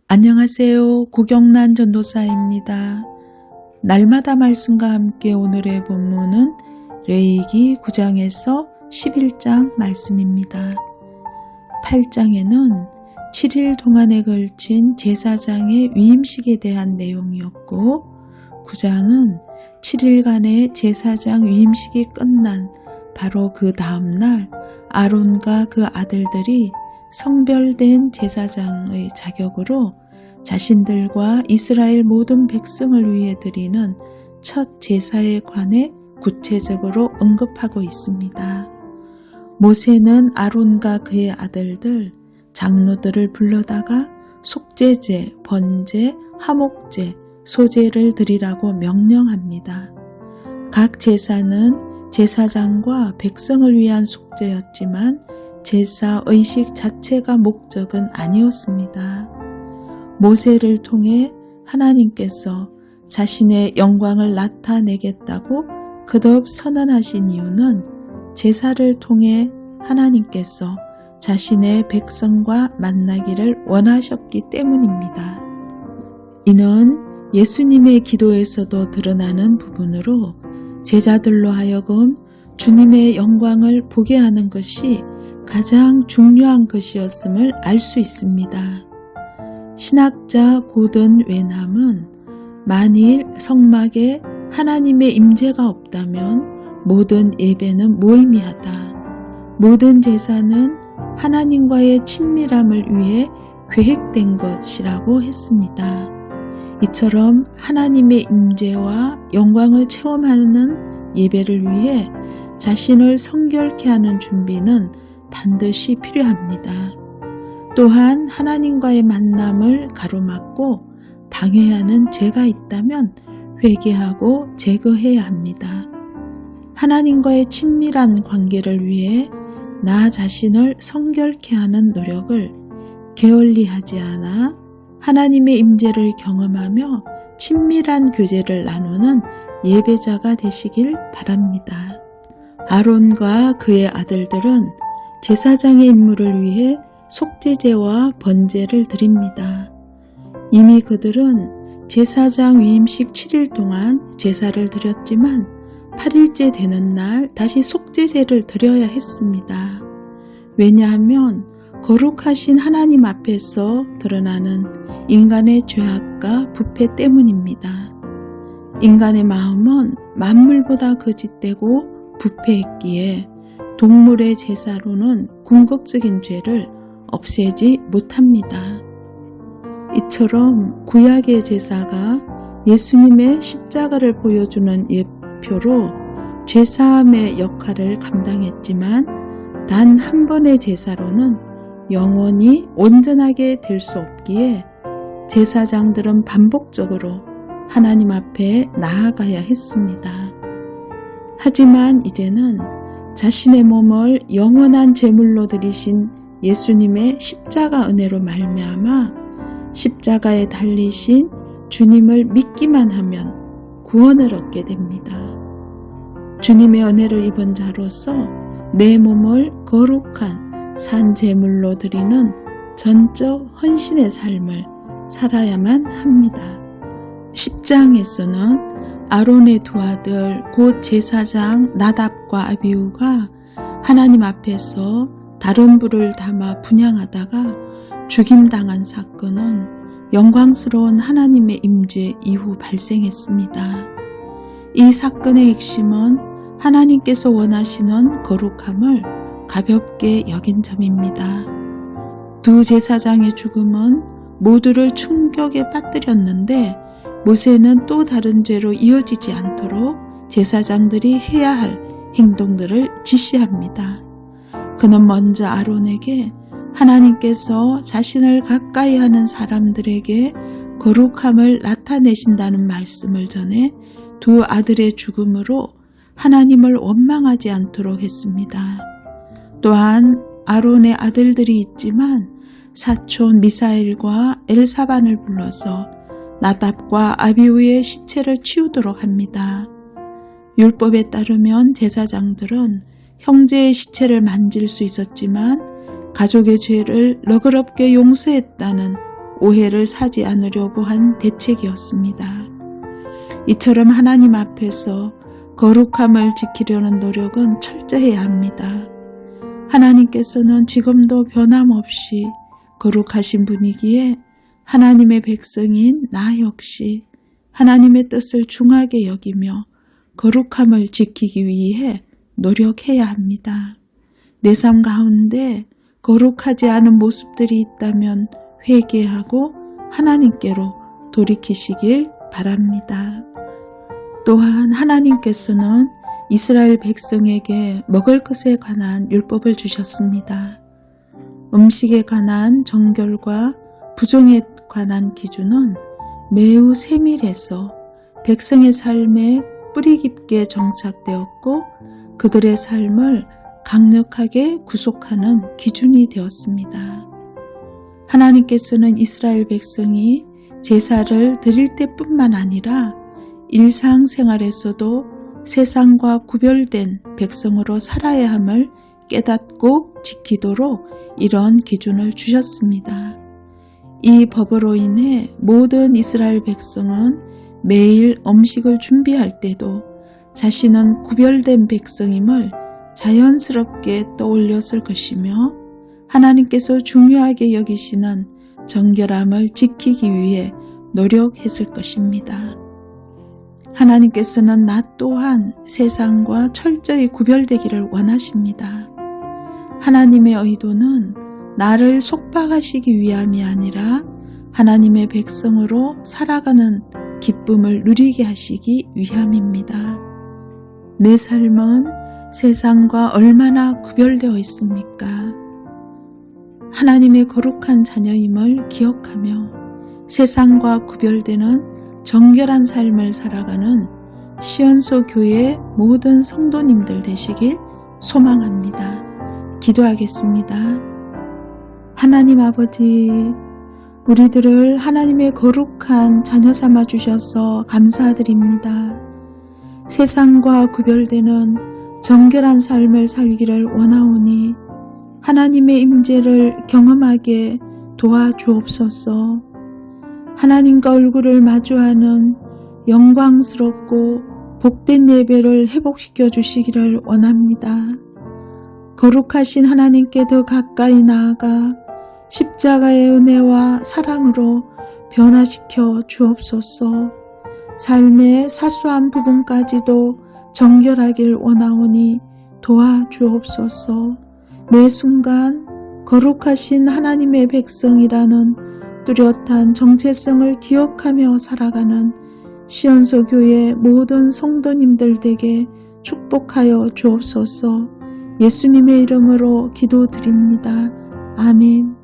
안녕하세요. 고경란 전도사입니다. 날마다 말씀과 함께 오늘의 본문은 레위기 9장에서 11장 말씀입니다. 8장에는 7일 동안에 걸친 제사장의 위임식에 대한 내용이었고 9장은 7일간의 제사장 위임식이 끝난 바로 그 다음날 아론과 그 아들들이 성별된 제사장의 자격으로 자신들과 이스라엘 모든 백성을 위해 드리는 첫 제사에 관해 구체적으로 언급하고 있습니다. 모세는 아론과 그의 아들들, 장로들을 불러다가 속죄제, 번제, 화목제, 소제를 드리라고 명령합니다. 각 제사는 제사장과 백성을 위한 속죄였지만 제사 의식 자체가 목적은 아니었습니다. 모세를 통해 하나님께서 자신의 영광을 나타내겠다고 거듭 선언하신 이유는 제사를 통해 하나님께서 자신의 백성과 만나기를 원하셨기 때문입니다. 이는 예수님의 기도에서도 드러나는 부분으로 제자들로 하여금 주님의 영광을 보게 하는 것이 가장 중요한 것이었음을 알 수 있습니다. 신학자 고든 웬함은 만일 성막에 하나님의 임재가 없다면 모든 예배는 무의미하다. 모든 제사는 하나님과의 친밀함을 위해 계획된 것이라고 했습니다. 이처럼 하나님의 임재와 영광을 체험하는 예배를 위해 자신을 성결케 하는 준비는 반드시 필요합니다. 또한 하나님과의 만남을 가로막고 방해하는 죄가 있다면 회개하고 제거해야 합니다. 하나님과의 친밀한 관계를 위해 나 자신을 성결케 하는 노력을 게을리하지 않아 하나님의 임재를 경험하며 친밀한 교제를 나누는 예배자가 되시길 바랍니다. 아론과 그의 아들들은 제사장의 임무를 위해 속죄제와 번제를 드립니다. 이미 그들은 제사장 위임식 7일 동안 제사를 드렸지만 8일째 되는 날 다시 속죄제를 드려야 했습니다. 왜냐하면 거룩하신 하나님 앞에서 드러나는 인간의 죄악과 부패 때문입니다. 인간의 마음은 만물보다 거짓되고 부패했기에 동물의 제사로는 궁극적인 죄를 없애지 못합니다. 이처럼 구약의 제사가 예수님의 십자가를 보여주는 예표로 죄사함의 역할을 감당했지만 단 한 번의 제사로는 영원히 온전하게 될 수 없기에 제사장들은 반복적으로 하나님 앞에 나아가야 했습니다. 하지만 이제는 자신의 몸을 영원한 제물로 드리신 예수님의 십자가 은혜로 말미암아 십자가에 달리신 주님을 믿기만 하면 구원을 얻게 됩니다. 주님의 은혜를 입은 자로서 내 몸을 거룩한 산 제물로 드리는 전적 헌신의 삶을 살아야만 합니다. 10장에서는 아론의 두 아들 곧 제사장 나답과 아비후가 하나님 앞에서 다른 불을 담아 분향하다가 죽임당한 사건은 영광스러운 하나님의 임재 이후 발생했습니다. 이 사건의 핵심은 하나님께서 원하시는 거룩함을 가볍게 여긴 점입니다. 두 제사장의 죽음은 모두를 충격에 빠뜨렸는데 모세는 또 다른 죄로 이어지지 않도록 제사장들이 해야 할 행동들을 지시합니다. 그는 먼저 아론에게 하나님께서 자신을 가까이 하는 사람들에게 거룩함을 나타내신다는 말씀을 전해 두 아들의 죽음으로 하나님을 원망하지 않도록 했습니다. 또한 아론의 아들들이 있지만 사촌 미사엘과 엘사반을 불러서 나답과 아비후의 시체를 치우도록 합니다. 율법에 따르면 제사장들은 형제의 시체를 만질 수 있었지만 가족의 죄를 너그럽게 용서했다는 오해를 사지 않으려고 한 대책이었습니다. 이처럼 하나님 앞에서 거룩함을 지키려는 노력은 철저해야 합니다. 하나님께서는 지금도 변함없이 거룩하신 분이기에 하나님의 백성인 나 역시 하나님의 뜻을 중하게 여기며 거룩함을 지키기 위해 노력해야 합니다. 내 삶 가운데 거룩하지 않은 모습들이 있다면 회개하고 하나님께로 돌이키시길 바랍니다. 또한 하나님께서는 이스라엘 백성에게 먹을 것에 관한 율법을 주셨습니다. 음식에 관한 정결과 부정에 관한 기준은 매우 세밀해서 백성의 삶에 뿌리 깊게 정착되었고 그들의 삶을 강력하게 구속하는 기준이 되었습니다. 하나님께서는 이스라엘 백성이 제사를 드릴 때뿐만 아니라 일상생활에서도 세상과 구별된 백성으로 살아야 함을 깨닫고 지키도록 이런 기준을 주셨습니다. 이 법으로 인해 모든 이스라엘 백성은 매일 음식을 준비할 때도 자신은 구별된 백성임을 자연스럽게 떠올렸을 것이며 하나님께서 중요하게 여기시는 정결함을 지키기 위해 노력했을 것입니다. 하나님께서는 나 또한 세상과 철저히 구별되기를 원하십니다. 하나님의 의도는 나를 속박하시기 위함이 아니라 하나님의 백성으로 살아가는 기쁨을 누리게 하시기 위함입니다. 내 삶은 세상과 얼마나 구별되어 있습니까? 하나님의 거룩한 자녀임을 기억하며 세상과 구별되는 정결한 삶을 살아가는 시온소 교회 모든 성도님들 되시길 소망합니다. 기도하겠습니다. 하나님 아버지, 우리들을 하나님의 거룩한 자녀 삼아 주셔서 감사드립니다. 세상과 구별되는 정결한 삶을 살기를 원하오니 하나님의 임재를 경험하게 도와주옵소서. 하나님과 얼굴을 마주하는 영광스럽고 복된 예배를 회복시켜 주시기를 원합니다. 거룩하신 하나님께 더 가까이 나아가 십자가의 은혜와 사랑으로 변화시켜 주옵소서. 삶의 사소한 부분까지도 정결하길 원하오니 도와주옵소서. 매 순간 거룩하신 하나님의 백성이라는 뚜렷한 정체성을 기억하며 살아가는 시온소 교회 모든 성도님들 에게 축복하여 주옵소서. 예수님의 이름으로 기도드립니다. 아멘.